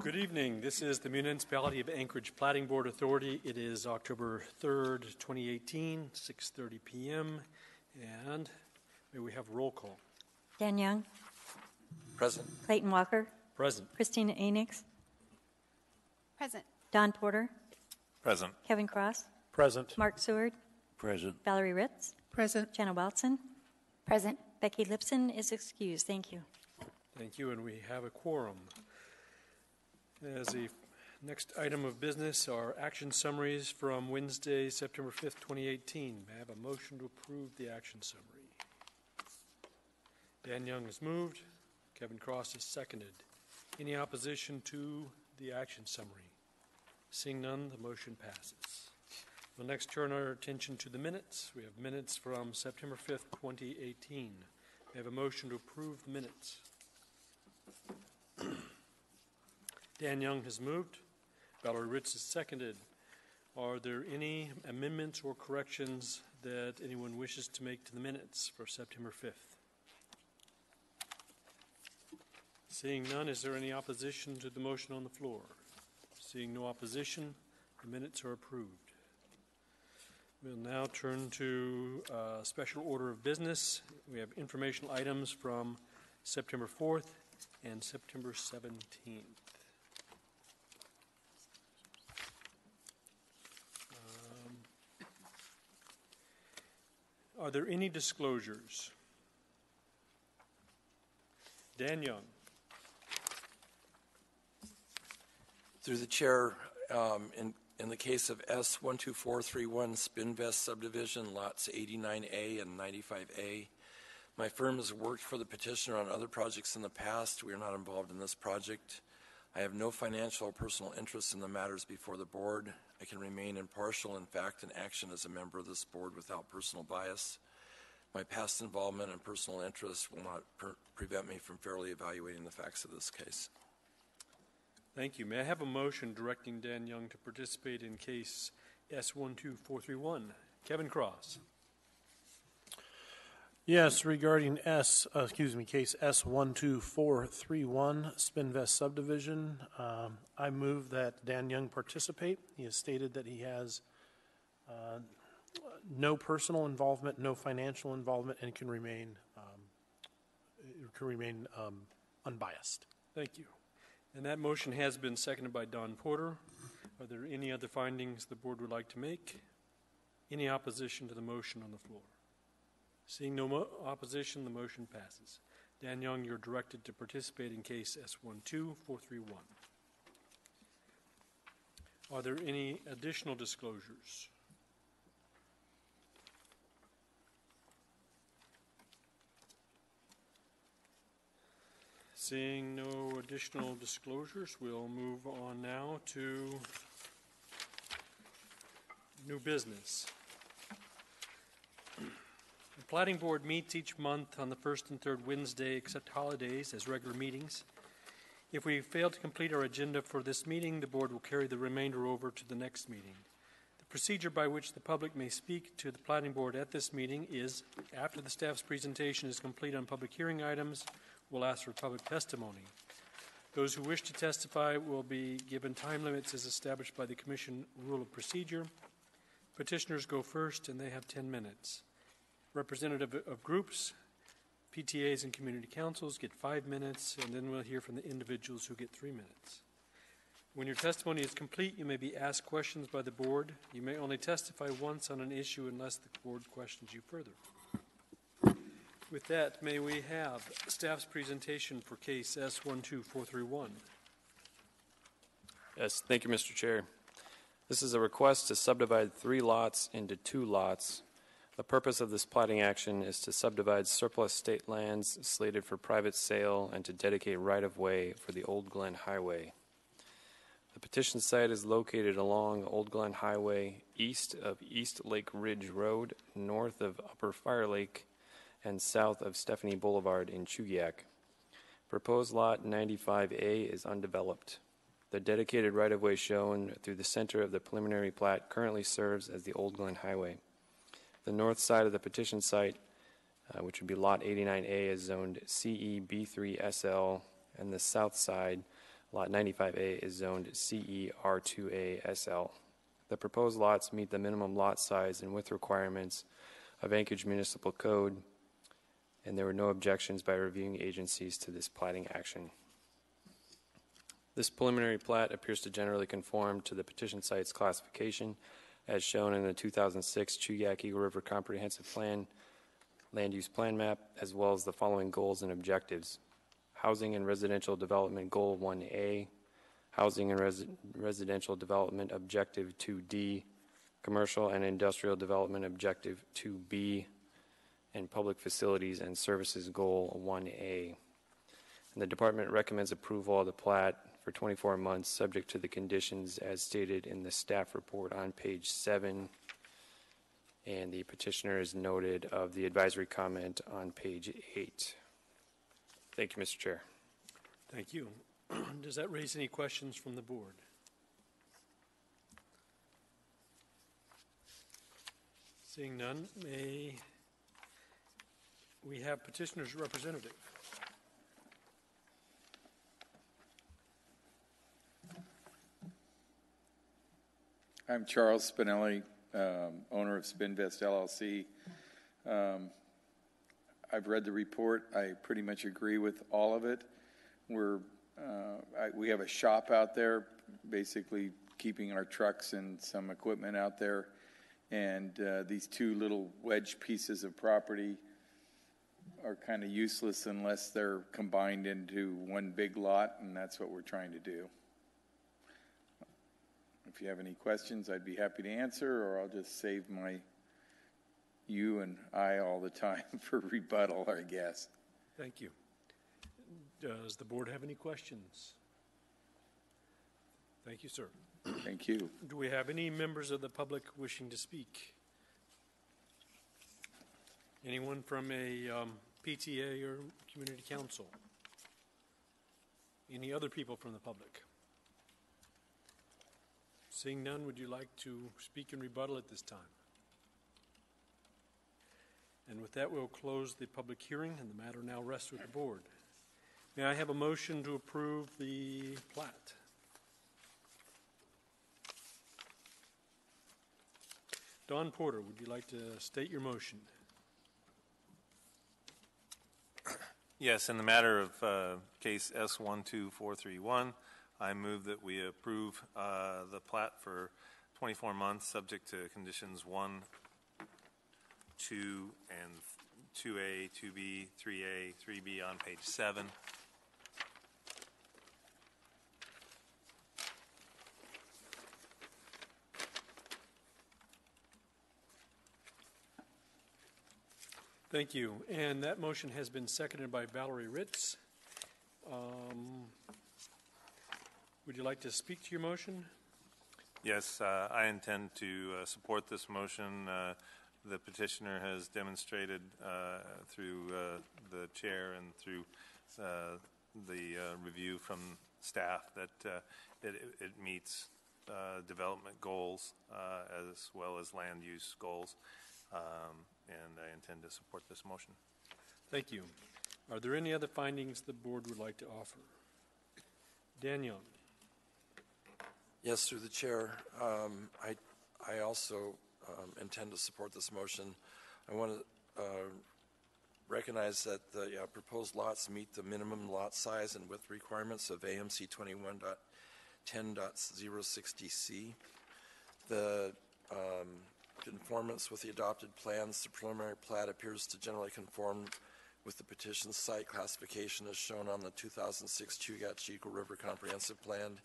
Good evening. This is the Municipality of Anchorage Platting Board Authority. It is October 3rd, 2018, 6:30 p.m. And may we have roll call. Dan Young. Present. Clayton Walker. Present. Christina Anix. Present. Don Porter. Present. Kevin Cross. Present. Mark Seward. Present. Valerie Ritz. Present. Jenna Welson. Present. Becky Lipson is excused. Thank you. Thank you, and we have a quorum. As the next item of business are action summaries from Wednesday, September 5th, 2018. May I have a motion to approve the action summary? Dan Young has moved. Kevin Cross has seconded. Any opposition to the action summary? Seeing none, the motion passes. We'll next turn our attention to the minutes. We have minutes from September 5th, 2018. May I have a motion to approve the minutes? Dan Young has moved. Valerie Ritz has seconded. Are there any amendments or corrections that anyone wishes to make to the minutes for September 5th? Seeing none, is there any opposition to the motion on the floor? Seeing no opposition, the minutes are approved. We'll now turn to special order of business. We have informational items from September 4th and September 17th. Are there any disclosures? Dan Young. Through the chair, in the case of S12431 Spinvest subdivision, lots 89A and 95A, my firm has worked for the petitioner on other projects in the past. We are not involved in this project. I have no financial or personal interest in the matters before the board. I can remain impartial in fact and action as a member of this board without personal bias. My past involvement and personal interest will not prevent me from fairly evaluating the facts of this case. Thank you. May I have a motion directing Dan Young to participate in case S12431? Kevin Cross. Yes, regarding case S12431, Spinvest subdivision, I move that Dan Young participate. He has stated that he has no personal involvement, no financial involvement, and can remain unbiased. Thank you. And that motion has been seconded by Don Porter. Are there any other findings the board would like to make? Any opposition to the motion on the floor? Seeing no opposition, the motion passes. Dan Young, you're directed to participate in case S12431. Are there any additional disclosures? Seeing no additional disclosures, we'll move on now to new business. The Platting Board meets each month on the first and third Wednesday, except holidays, as regular meetings. If we fail to complete our agenda for this meeting, the Board will carry the remainder over to the next meeting. The procedure by which the public may speak to the Platting Board at this meeting is, after the staff's presentation is complete on public hearing items, we'll ask for public testimony. Those who wish to testify will be given time limits as established by the Commission Rule of Procedure. Petitioners go first, and they have 10 minutes. Representative of groups, PTAs, and community councils get 5 minutes, and then we'll hear from the individuals who get 3 minutes. When your testimony is complete, you may be asked questions by the board. You may only testify once on an issue unless the board questions you further. With that, may we have staff's presentation for case S12431? Yes, thank you, Mr. Chair. This is a request to subdivide 3 lots into 2 lots. The purpose of this platting action is to subdivide surplus state lands slated for private sale and to dedicate right-of-way for the Old Glen Highway. The petition site is located along Old Glen Highway, east of East Lake Ridge Road, north of Upper Fire Lake, and south of Stephanie Boulevard in Chugiak. Proposed lot 95A is undeveloped. The dedicated right-of-way shown through the center of the preliminary plat currently serves as the Old Glen Highway. The north side of the petition site, which would be lot 89A, is zoned CE B3SL, and the south side, Lot 95A is zoned CE R2A SL. The proposed lots meet the minimum lot size and width requirements of Anchorage Municipal Code, and there were no objections by reviewing agencies to this platting action. This preliminary plat appears to generally conform to the petition site's classification as shown in the 2006 Chuyak Eagle River Comprehensive Plan Land Use Plan Map, as well as the following goals and objectives. Housing and Residential Development Goal 1A, Housing and Residential Development Objective 2D, Commercial and Industrial Development Objective 2B, and Public Facilities and Services Goal 1A. And the department recommends approval of the plat for 24 months, subject to the conditions as stated in the staff report on page 7. And the petitioner is noted of the advisory comment on page 8. Thank you, Mr. Chair. Thank you. Does that raise any questions from the board? Seeing none, may we have petitioner's representative? I'm Charles Spinelli, owner of Spinvest LLC. I've read the report. I pretty much agree with all of it. We have a shop out there, basically keeping our trucks and some equipment out there. And these two little wedge pieces of property are kind of useless unless they're combined into one big lot, and that's what we're trying to do. If you have any questions, I'd be happy to answer, or I'll just save you and I all the time for rebuttal, I guess. Thank you. Does the board have any questions? Thank you, sir. Thank you. Do we have any members of the public wishing to speak? Anyone from a PTA or community council? Any other people from the public? Seeing none, would you like to speak in rebuttal at this time? And with that, we'll close the public hearing, and the matter now rests with the board. May I have a motion to approve the plat? Don Porter, would you like to state your motion? Yes, in the matter of case S12431, I move that we approve the plat for 24 months, subject to conditions 1, 2, and 2A, 2B, 3A, 3B on page 7. Thank you. And that motion has been seconded by Valerie Ritz. Would you like to speak to your motion? Yes, I intend to support this motion. The petitioner has demonstrated through the chair and through the review from staff that it meets development goals as well as land use goals, and I intend to support this motion. Thank you. Are there any other findings the board would like to offer? Daniel. Yes, through the chair. I also intend to support this motion. I want to recognize that the proposed lots meet the minimum lot size and width requirements of AMC 21.10.060C. The conformance with the adopted plans, the preliminary plat appears to generally conform with the petition site classification as shown on the 2006 Chuyak Eagle River Comprehensive Plan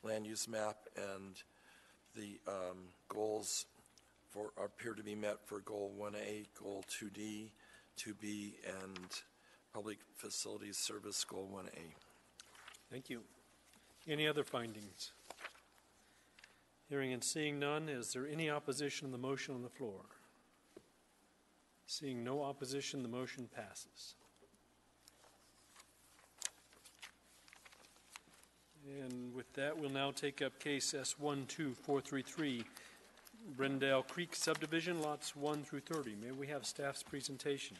Land Use Map, and the goals appear to be met for Goal 1A, Goal 2D, 2B, and Public Facilities Service Goal 1A. Thank you. Any other findings? Hearing and seeing none, is there any opposition to the motion on the floor? Seeing no opposition, the motion passes. And with that, we'll now take up case S12433, Brendale Creek subdivision, lots 1 through 30. May we have staff's presentation?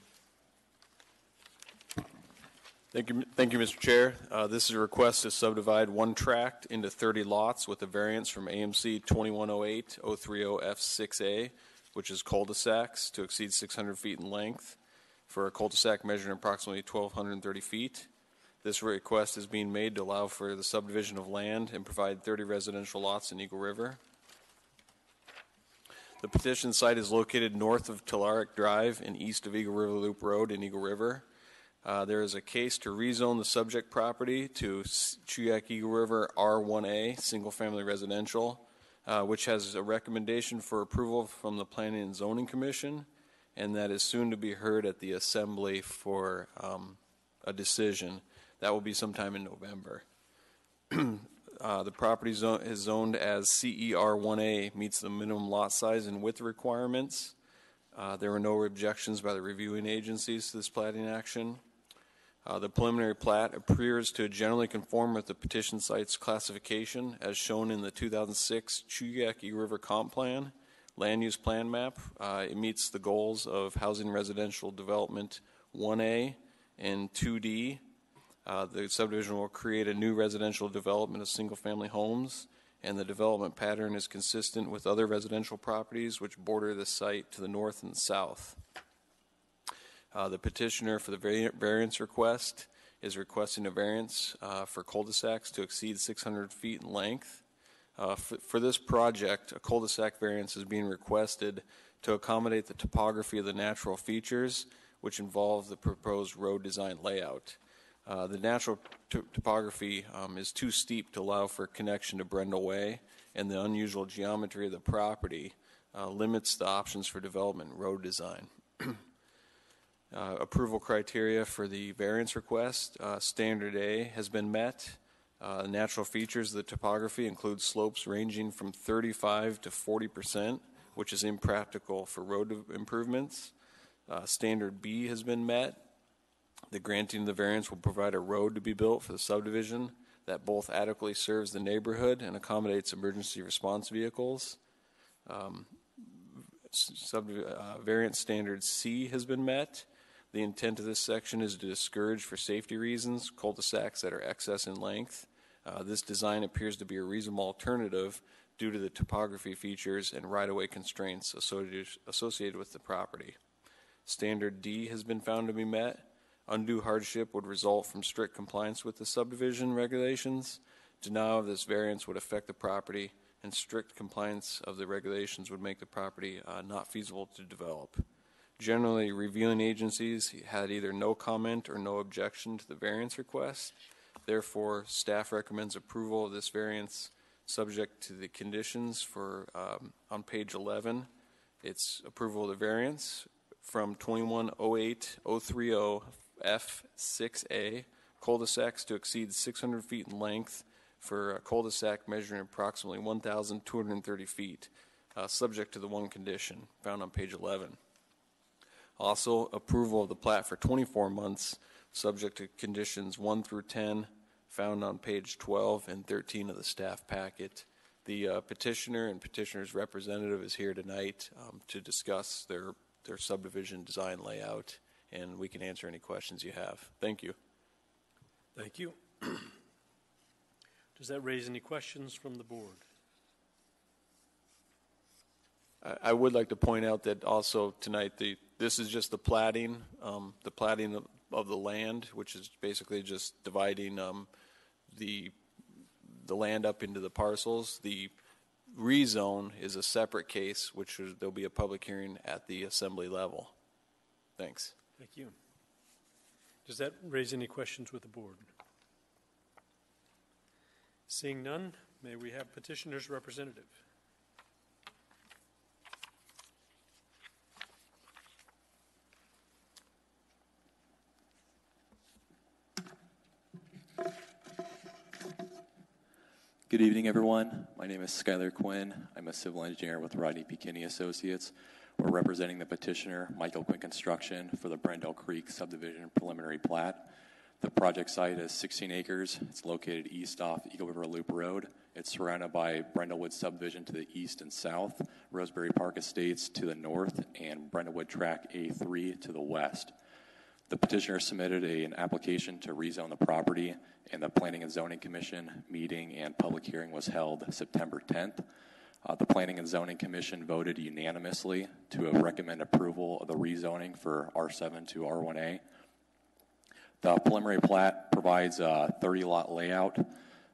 Thank you, Mr. Chair. This is a request to subdivide one tract into 30 lots with a variance from AMC 2108-030F6A, which is cul-de-sacs to exceed 600 feet in length, for a cul-de-sac measuring approximately 1,230 feet. This request is being made to allow for the subdivision of land and provide 30 residential lots in Eagle River. The petition site is located north of Telluric Drive and east of Eagle River Loop Road in Eagle River. There is a case to rezone the subject property to Chuyak Eagle River R1A, single-family residential, which has a recommendation for approval from the Planning and Zoning Commission, and that is soon to be heard at the Assembly for a decision. That will be sometime in November. The property is zoned as CER1A, meets the minimum lot size and width requirements. There were no objections by the reviewing agencies to this platting action. The preliminary plat appears to generally conform with the petition site's classification as shown in the 2006 Chuyak Eagle River Comp Plan, land use plan map. It meets the goals of housing residential development 1A and 2D. The subdivision will create a new residential development of single-family homes, and the development pattern is consistent with other residential properties which border the site to the north and south. The petitioner for the variance request is requesting a variance for cul-de-sacs to exceed 600 feet in length. For this project, a cul-de-sac variance is being requested to accommodate the topography of the natural features, which involve the proposed road design layout. The natural topography is too steep to allow for connection to Brendel Way, and the unusual geometry of the property limits the options for development and road design. Approval criteria for the variance request, standard A has been met. Natural features of the topography include slopes ranging from 35 to 40%, which is impractical for road improvements. Standard B has been met. The granting of the variance will provide a road to be built for the subdivision that both adequately serves the neighborhood and accommodates emergency response vehicles. Variance standard C has been met. The intent of this section is to discourage, for safety reasons, cul-de-sacs that are excess in length. This design appears to be a reasonable alternative due to the topography features and right-of-way constraints associated with the property. Standard D has been found to be met. Undue hardship would result from strict compliance with the subdivision regulations. Denial of this variance would affect the property, and strict compliance of the regulations would make the property not feasible to develop. Generally, reviewing agencies had either no comment or no objection to the variance request. Therefore, staff recommends approval of this variance subject to the conditions for on page 11. It's approval of the variance from 2108-030F6A, cul-de-sacs to exceed 600 feet in length for a cul-de-sac measuring approximately 1,230 feet, subject to the one condition found on page 11. Also, approval of the plat for 24 months, subject to conditions 1 through 10, found on page 12 and 13 of the staff packet. The petitioner and petitioner's representative is here tonight to discuss their subdivision design layout, and we can answer any questions you have. Thank you. Thank you. Does that raise any questions from the board? I would like to point out that also tonight this is just the platting of the land, which is basically just dividing the land up into the parcels. The rezone is a separate case, which there'll be a public hearing at the assembly level. Thanks. Thank you. Does that raise any questions with the board? Seeing none, may we have petitioner's representative? Good evening, everyone. My name is Skylar Quinn. I'm a civil engineer with Rodney P. Kinney Associates. We're representing the petitioner, Michael Quinn Construction, for the Brendel Creek subdivision preliminary plat. The project site is 16 acres. It's located east off Eagle River Loop Road. It's surrounded by Brendlewood subdivision to the east and south, Roseberry Park Estates to the north, and Brendlewood Track A3 to the west. The petitioner submitted an application to rezone the property, and the Planning and Zoning Commission meeting and public hearing was held September 10th. The Planning and Zoning Commission voted unanimously to recommend approval of the rezoning for R7 to R1A. The preliminary plat provides a 30-lot layout.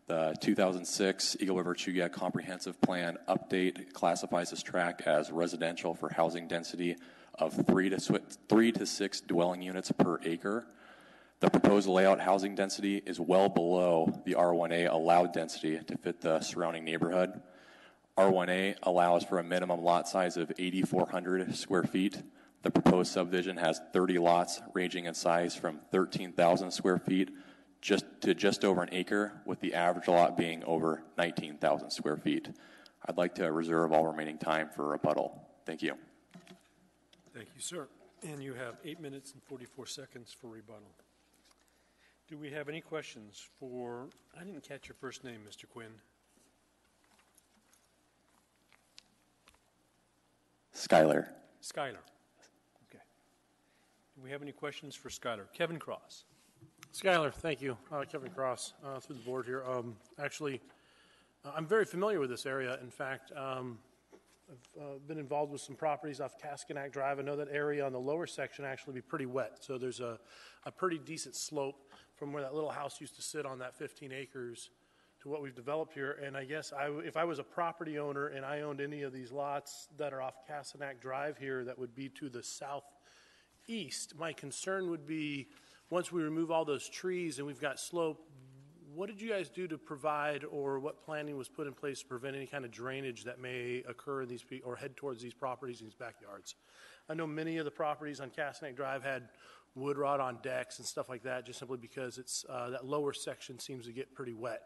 The 2006 Eagle River Chugia Comprehensive Plan update classifies this tract as residential for housing density of 3 to 6 dwelling units per acre. The proposed layout housing density is well below the R1A allowed density to fit the surrounding neighborhood. R1A allows for a minimum lot size of 8,400 square feet. The proposed subdivision has 30 lots ranging in size from 13,000 square feet just over an acre, with the average lot being over 19,000 square feet. I'd like to reserve all remaining time for rebuttal. Thank you. Thank you, sir. And you have 8 minutes and 44 seconds for rebuttal. Do we have any questions for, I didn't catch your first name, Mr. Quinn. Skylar. Skylar. Okay. Do we have any questions for Skylar? Kevin Cross. Skylar, thank you. Kevin Cross, through the board here. Actually, I'm very familiar with this area. In fact, I've been involved with some properties off Cascanac Drive. I know that area on the lower section actually be pretty wet. So there's a pretty decent slope from where that little house used to sit on that 15 acres to what we've developed here. And I guess if I was a property owner and I owned any of these lots that are off Cascanac Drive here that would be to the southeast, my concern would be once we remove all those trees and we've got slope, what did you guys do to provide, or what planning was put in place to prevent any kind of drainage that may occur in these or head towards these properties in these backyards? I know many of the properties on Cascanac Drive had wood rot on decks and stuff like that, just simply because it's that lower section seems to get pretty wet.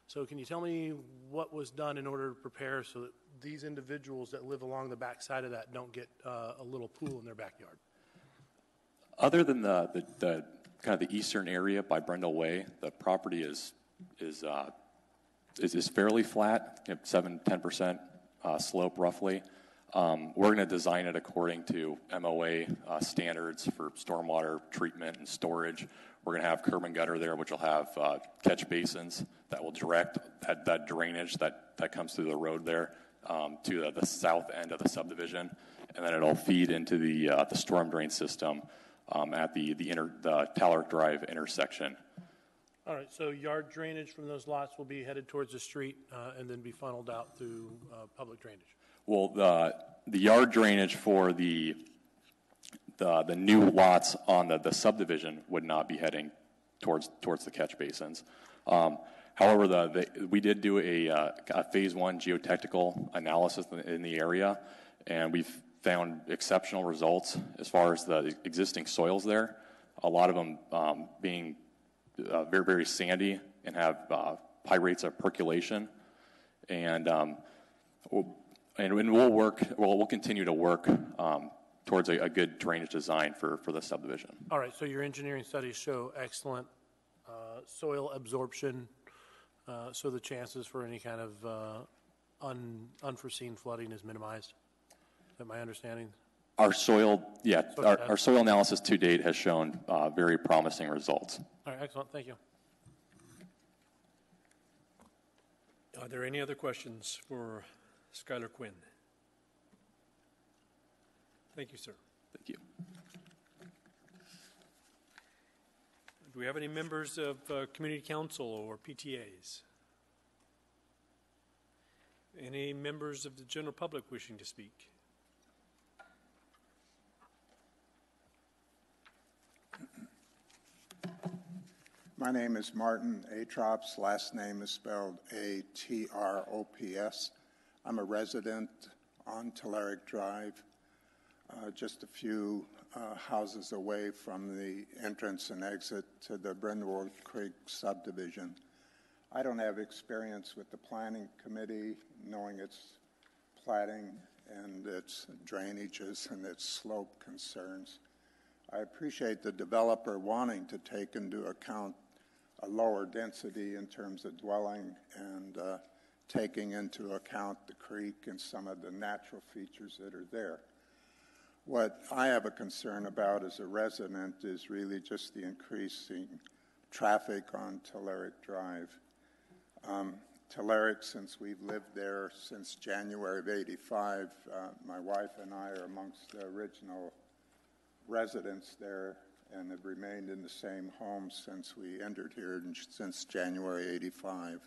So can you tell me what was done in order to prepare so that these individuals that live along the backside of that don't get a little pool in their backyard? Other than the kind of the eastern area by Brendel Way, the property is fairly flat, 7-10% slope roughly. We're going to design it according to MOA standards for stormwater treatment and storage. We're going to have curb and gutter there, which will have catch basins that will direct that drainage that comes through the road there to the south end of the subdivision, and then it'll feed into the storm drain system at the Talarick Drive intersection. All right, so yard drainage from those lots will be headed towards the street and then be funneled out through public drainage. Well, the yard drainage for the new lots on the subdivision would not be heading towards the catch basins. However, we did do a phase 1 geotechnical analysis in the area, and we've found exceptional results as far as the existing soils there. A lot of them being very, very sandy and have high rates of percolation, and we'll continue to work towards a good drainage design for the subdivision. All right, so your engineering studies show excellent soil absorption, so the chances for any kind of unforeseen flooding is minimized. Is that my understanding? Our soil analysis to date has shown very promising results. All right, excellent. Thank you. Are there any other questions for Skylar Quinn? Thank you, sir. Thank you. Do we have any members of Community Council or PTAs? Any members of the general public wishing to speak? My name is Martin Atrops. Last name is spelled A-T-R-O-P-S. I'm a resident on Talarick Drive, just a few houses away from the entrance and exit to the Brindlewood Creek subdivision. I don't have experience with the planning committee, knowing its platting and its drainages and its slope concerns. I appreciate the developer wanting to take into account a lower density in terms of dwelling and taking into account the creek and some of the natural features that are there. What I have a concern about as a resident is really just the increasing traffic on Telerik Drive. Telerik, since we've lived there since January of '85, my wife and I are amongst the original residents there and have remained in the same home since we entered here, since January '85.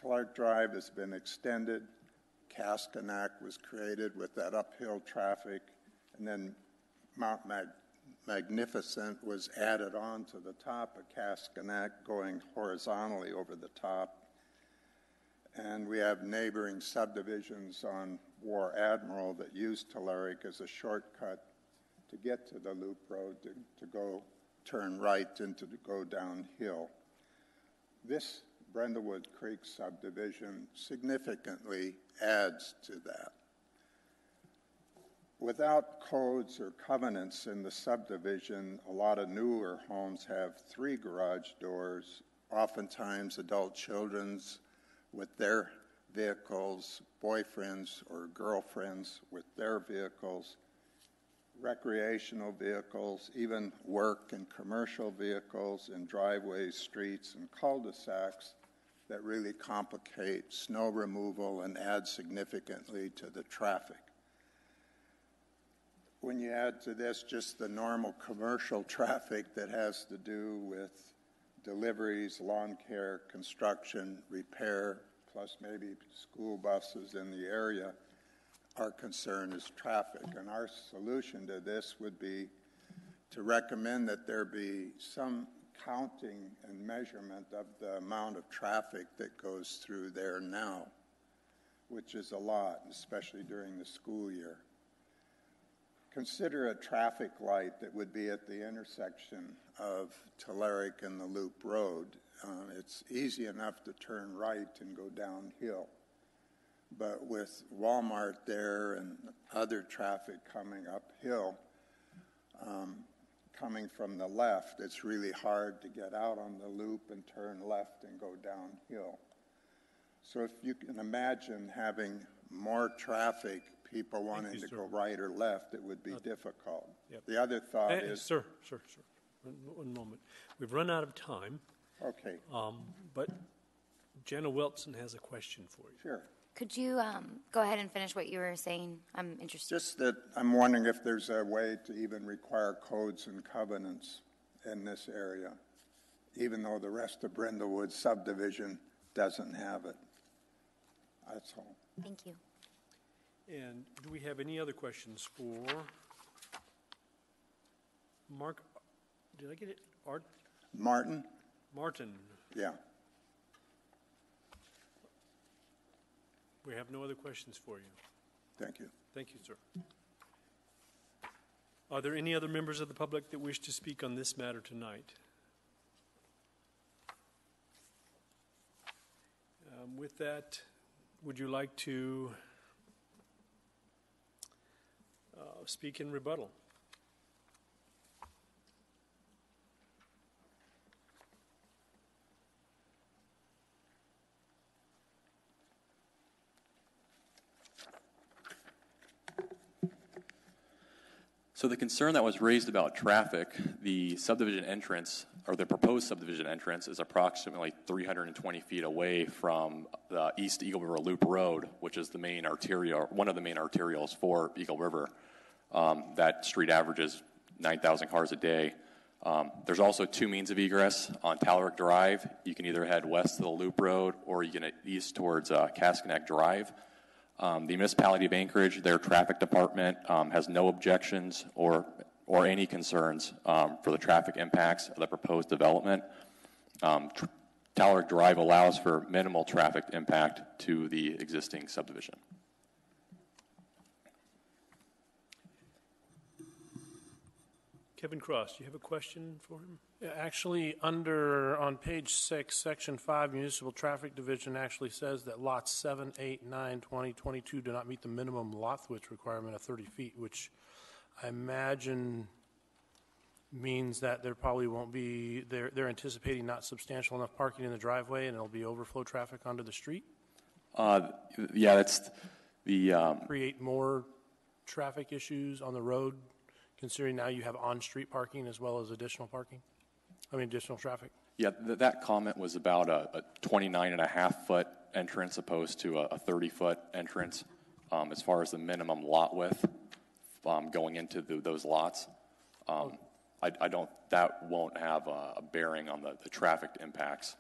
Telerik Drive has been extended. Cascanac was created with that uphill traffic, and then Mount Magnificent was added on to the top of Cascanac, going horizontally over the top. And we have neighboring subdivisions on War Admiral that use Telerik as a shortcut to get to the loop road, to go turn right and to go downhill. This Brindlewood Creek subdivision significantly adds to that. Without codes or covenants in the subdivision, a lot of newer homes have 3 garage doors, oftentimes adult children's with their vehicles, boyfriends or girlfriends with their vehicles, recreational vehicles, even work and commercial vehicles in driveways, streets, and cul-de-sacs that really complicate snow removal and add significantly to the traffic. When you add to this just the normal commercial traffic that has to do with deliveries, lawn care, construction, repair, plus maybe school buses in the area, our concern is traffic. And our solution to this would be to recommend that there be some counting and measurement of the amount of traffic that goes through there now, which is a lot, especially during the school year. Consider a traffic light that would be at the intersection of Telerik and the Loop Road. It's easy enough to turn right and go downhill. But with Walmart there and other traffic coming uphill, coming from the left, it's really hard to get out on the loop and turn left and go downhill. So if you can imagine having more traffic, people wanting to go right or left, it would be difficult. Yep. The other thought is... Sir. One moment. We've run out of time. Okay. But Jenna Wilson has a question for you. Sure. Could you go ahead and finish what you were saying? I'm interested. Just that I'm wondering if there's a way to even require codes and covenants in this area, even though the rest of Brindlewood subdivision doesn't have it. That's all. Thank you. And do we have any other questions for Mark? Did I get it? Martin? Martin. Yeah. We have no other questions for you. Thank you. Thank you, sir. Are there any other members of the public that wish to speak on this matter tonight? With that, would you like to speak in rebuttal? So the concern that was raised about traffic, the subdivision entrance, or the proposed subdivision entrance, is approximately 320 feet away from the East Eagle River Loop Road, which is the main arterial, one of the main arterials for Eagle River. That street averages 9,000 cars a day. There's also 2 means of egress on Telerik Drive. You can either head west to the Loop Road, or you can head east towards Cascanac Drive. The municipality of Anchorage, their traffic department, has no objections or any concerns for the traffic impacts of the proposed development. Telerik Drive allows for minimal traffic impact to the existing subdivision. Kevin Cross, do you have a question for him? Yeah, actually, on page 6, section 5, municipal traffic division actually says that lots 7, 8, 9, 20, 22 do not meet the minimum lot width requirement of 30 feet, which I imagine means that there probably won't be, they're anticipating not substantial enough parking in the driveway and it'll be overflow traffic onto the street? Yeah, that's the... Create more traffic issues on the road, considering now you have on-street parking as well as additional parking? Additional traffic? Yeah, that comment was about a 29.5-foot entrance opposed to a 30-foot entrance as far as the minimum lot width going into those lots. That won't have a bearing on the traffic impacts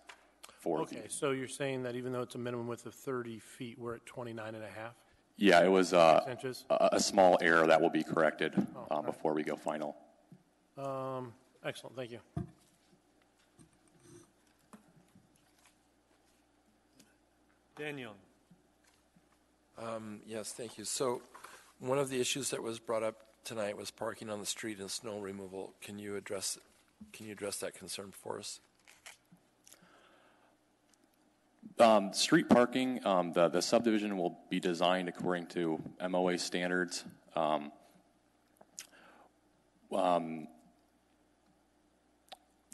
for Okay, so you're saying that even though it's a minimum width of 30 feet, we're at 29.5? Yeah, it was Inches? a small error that will be corrected before we go final. Excellent, thank you. Dan Young. Yes, thank you. So one of the issues that was brought up tonight was parking on the street and snow removal. Can you address that concern for us? Street parking, the subdivision will be designed according to MOA standards.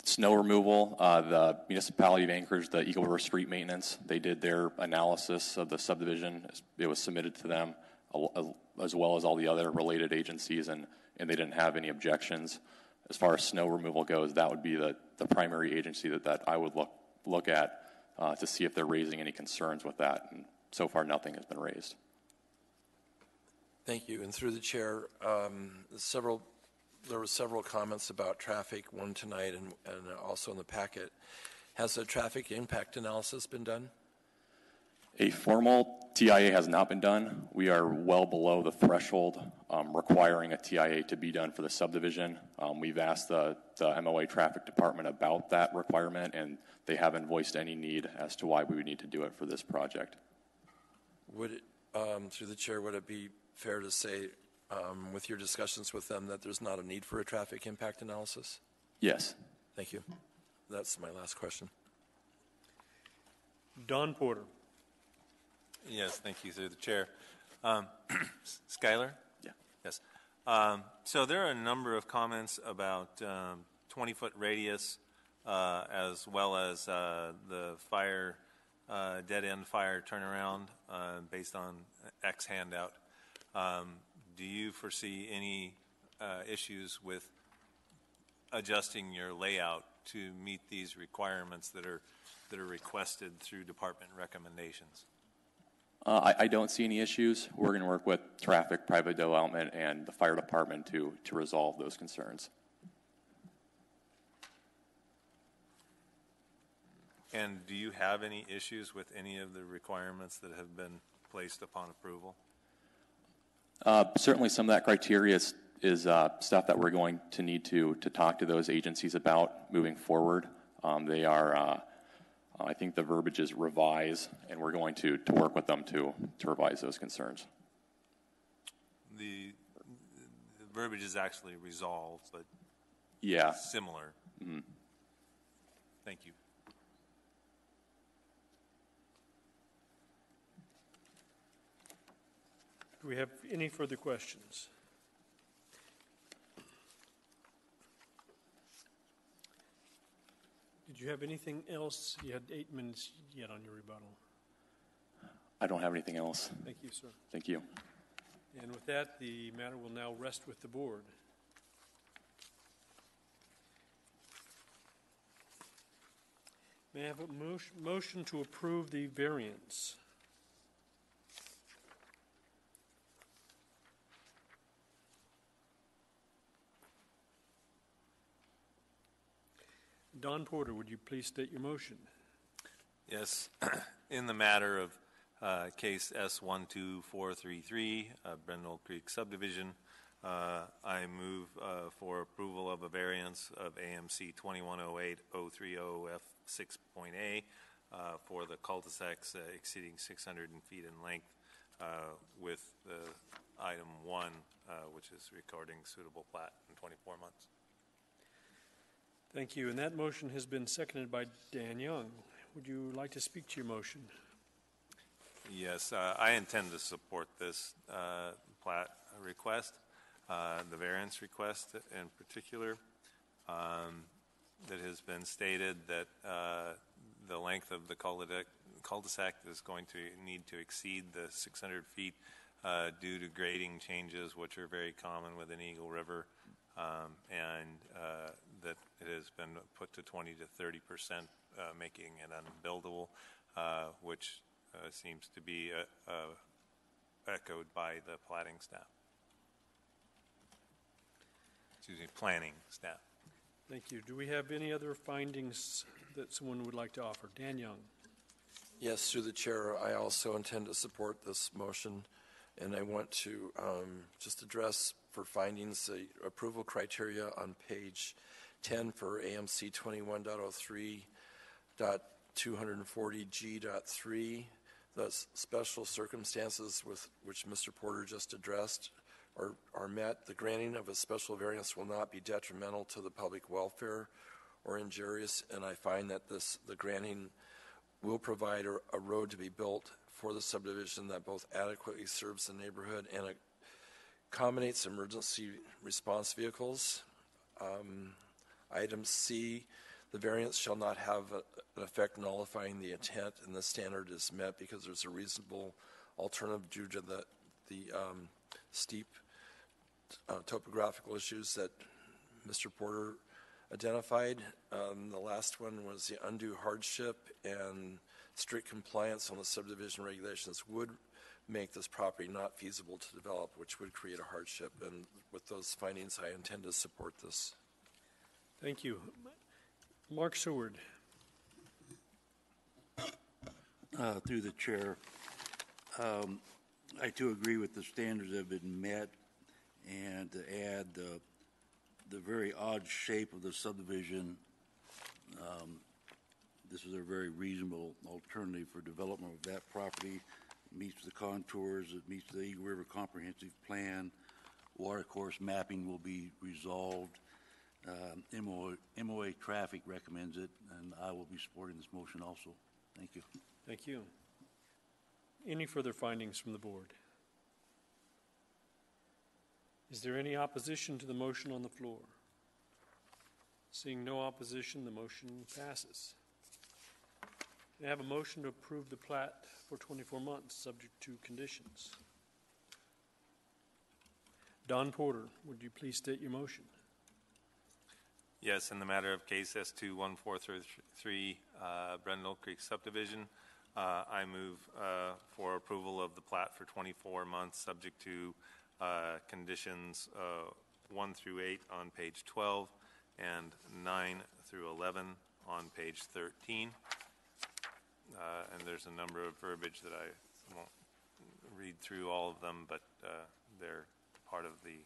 Snow removal, the municipality of Anchorage, the Eagle River Street Maintenance, they did their analysis of the subdivision. It was submitted to them, as well as all the other related agencies, and they didn't have any objections. As far as snow removal goes, that would be the primary agency that I would look at to see if they're raising any concerns with that. And so far, nothing has been raised. Thank you. And through the chair, there were several comments about traffic, one tonight and also in the packet. Has a traffic impact analysis been done? A formal TIA has not been done. We are well below the threshold requiring a TIA to be done for the subdivision. We've asked the MOA traffic department about that requirement, and they haven't voiced any need as to why we would need to do it for this project. Would it, through the chair, would it be fair to say, with your discussions with them, that there's not a need for a traffic impact analysis? Yes. Thank you. That's my last question. Don Porter. Yes, thank you, through the chair. Skylar? Yeah. Yes. So there are a number of comments about 20-foot radius as well as the fire, dead-end fire turnaround based on X handout. Do you foresee any issues with adjusting your layout to meet these requirements that are requested through department recommendations? I don't see any issues. We're going to work with traffic, private development, and the fire department to resolve those concerns. And do you have any issues with any of the requirements that have been placed upon approval? Certainly some of that criteria is stuff that we're going to need to talk to those agencies about moving forward. They are, I think the verbiage is revise, and we're going to work with them to revise those concerns. The verbiage is actually resolved, but yeah, similar. Mm-hmm. Thank you. Do we have any further questions? Did you have anything else? You had 8 minutes yet on your rebuttal. I don't have anything else. Thank you, sir. Thank you. And with that, the matter will now rest with the board. May I have a motion to approve the variance? Don Porter, would you please state your motion? Yes. In the matter of case S12433, Brendel Creek subdivision, I move for approval of a variance of AMC 2108-030F6.A for the cul-de-sacs exceeding 600 feet in length with item 1, which is recording suitable plat in 24 months. Thank you. And that motion has been seconded by Dan Young. Would you like to speak to your motion? Yes, I intend to support this plat request, the variance request in particular. That has been stated that the length of the cul-de-sac is going to need to exceed the 600 feet due to grading changes, which are very common within Eagle River, and that it has been put to 20 to 30%, making it unbuildable, which seems to be echoed by the planning staff. Excuse me, planning staff. Thank you. Do we have any other findings that someone would like to offer? Dan Young. Yes, through the chair, I also intend to support this motion, and I want to just address for findings the approval criteria on page 10 for AMC 21.03.240G.3. The special circumstances with which Mr. Porter just addressed are met. The granting of a special variance will not be detrimental to the public welfare or injurious, and I find that the granting will provide a road to be built for the subdivision that both adequately serves the neighborhood and accommodates emergency response vehicles. Item C, the variance shall not have an effect nullifying the intent, and the standard is met because there's a reasonable alternative due to the steep topographical issues that Mr. Porter identified. The last one was the undue hardship, and strict compliance on the subdivision regulations would make this property not feasible to develop, which would create a hardship. And with those findings, I intend to support this. Thank you. Mark Seward. Through the chair, I too agree with the standards that have been met, and to add the very odd shape of the subdivision, this is a very reasonable alternative for development of that property. It meets the contours, it meets the Eagle River Comprehensive Plan. Water course mapping will be resolved. MOA traffic recommends it, and I will be supporting this motion also. Thank you. Thank you. Any further findings from the board? Is there any opposition to the motion on the floor? Seeing no opposition, the motion passes. I have a motion to approve the plat for 24 months, subject to conditions. Don Porter, would you please state your motion? Yes, in the matter of case S21433, Brendel Creek subdivision, I move for approval of the plat for 24 months, subject to conditions 1 through 8 on page 12 and 9 through 11 on page 13. And there's a number of verbiage that I won't read through all of them, but they're part of the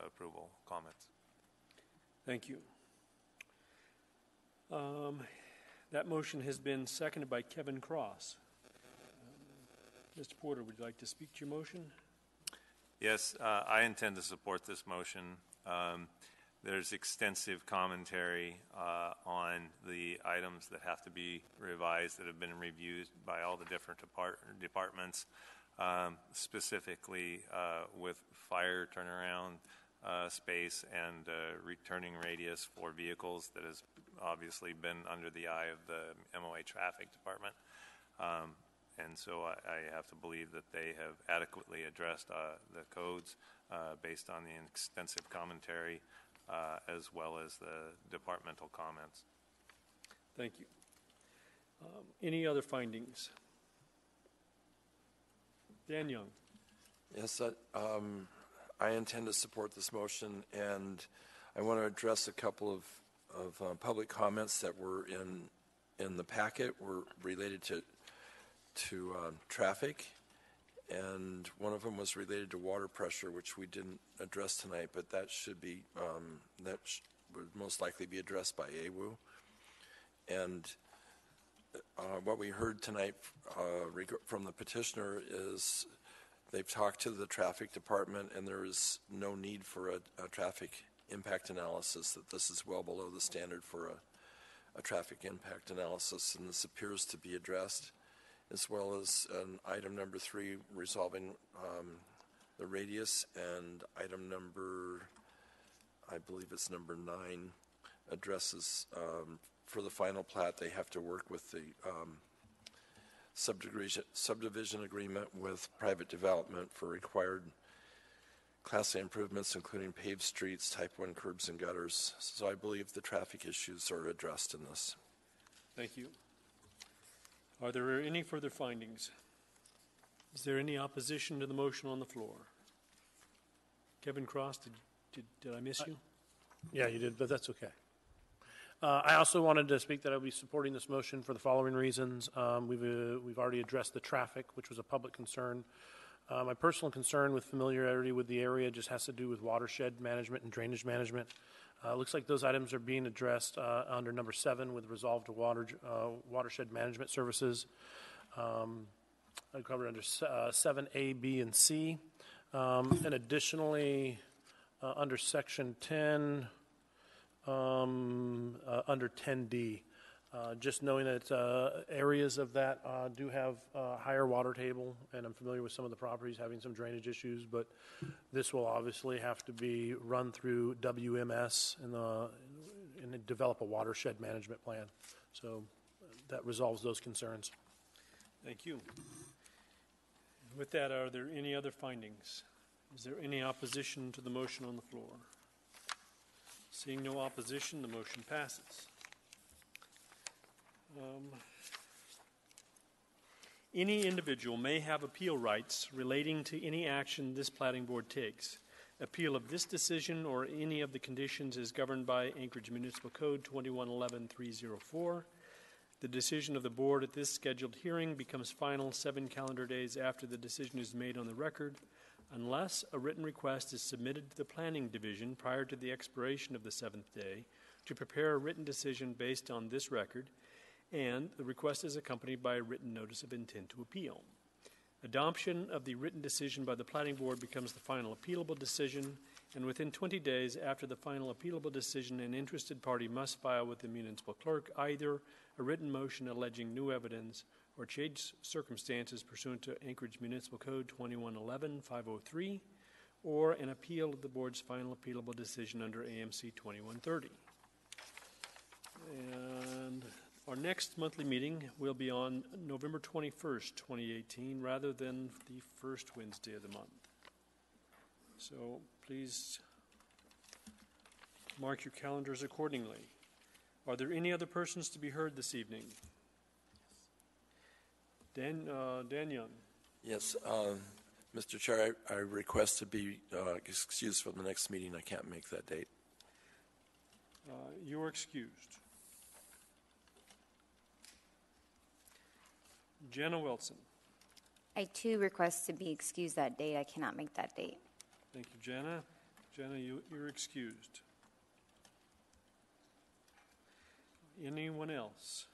approval comments. Thank you. That motion has been seconded by Kevin Cross. Mr. Porter, would you like to speak to your motion? Yes, I intend to support this motion. There's extensive commentary on the items that have to be revised that have been reviewed by all the different departments, specifically with fire turnaround space and returning radius for vehicles that has obviously been under the eye of the MOA traffic department. And so I have to believe that they have adequately addressed the codes based on the extensive commentary as well as the departmental comments. Thank you. Any other findings? Dan Young. Yes, I intend to support this motion, and I want to address a couple of public comments that were in the packet were related to traffic, and one of them was related to water pressure, which we didn't address tonight, but that should be would most likely be addressed by AWU. And what we heard tonight from the petitioner is they've talked to the traffic department, and there is no need for a traffic impact analysis, that this is well below the standard for a traffic impact analysis, and this appears to be addressed, as well as item number 3, resolving the radius, and item number, I believe it's number 9, addresses for the final plat, they have to work with subdivision agreement with private development for required Class A improvements, including paved streets, type 1 curbs and gutters. So I believe the traffic issues are addressed in this. Thank you. Are there any further findings? Is there any opposition to the motion on the floor? Kevin Cross, did I miss you? Yeah, you did, but that's okay. I also wanted to speak that I'll be supporting this motion for the following reasons. We've already addressed the traffic, which was a public concern. My personal concern with familiarity with the area just has to do with watershed management and drainage management. It looks like those items are being addressed under number 7 with resolve to watershed management services. I covered under 7A, B, and C. And additionally, under section 10, under 10D, just knowing that areas of that do have higher water table, and I'm familiar with some of the properties having some drainage issues, but this will obviously have to be run through WMS and develop a watershed management plan. So that resolves those concerns. Thank you. With that, are there any other findings? Is there any opposition to the motion on the floor? Seeing no opposition, the motion passes. Any individual may have appeal rights relating to any action this Platting Board takes. Appeal of this decision or any of the conditions is governed by Anchorage Municipal Code 2111-304. The decision of the board at this scheduled hearing becomes final 7 calendar days after the decision is made on the record, unless a written request is submitted to the Planning Division prior to the expiration of the 7th day to prepare a written decision based on this record, and the request is accompanied by a written notice of intent to appeal. Adoption of the written decision by the Platting Board becomes the final appealable decision, and within 20 days after the final appealable decision, an interested party must file with the municipal clerk either a written motion alleging new evidence or changed circumstances pursuant to Anchorage Municipal Code 2111-503, or an appeal of the board's final appealable decision under AMC 2130. And our next monthly meeting will be on November 21st, 2018, rather than the first Wednesday of the month. So please mark your calendars accordingly. Are there any other persons to be heard this evening? Dan Young. Yes, Mr. Chair, I request to be excused from the next meeting. I can't make that date. You are excused. Jenna Wilson. I too request to be excused that date. I cannot make that date. Thank you, Jenna. Jenna, you're excused. Anyone else?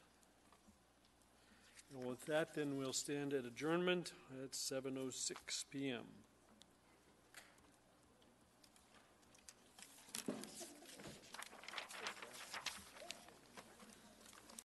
And with that, then we'll stand at adjournment at 7:06 p.m.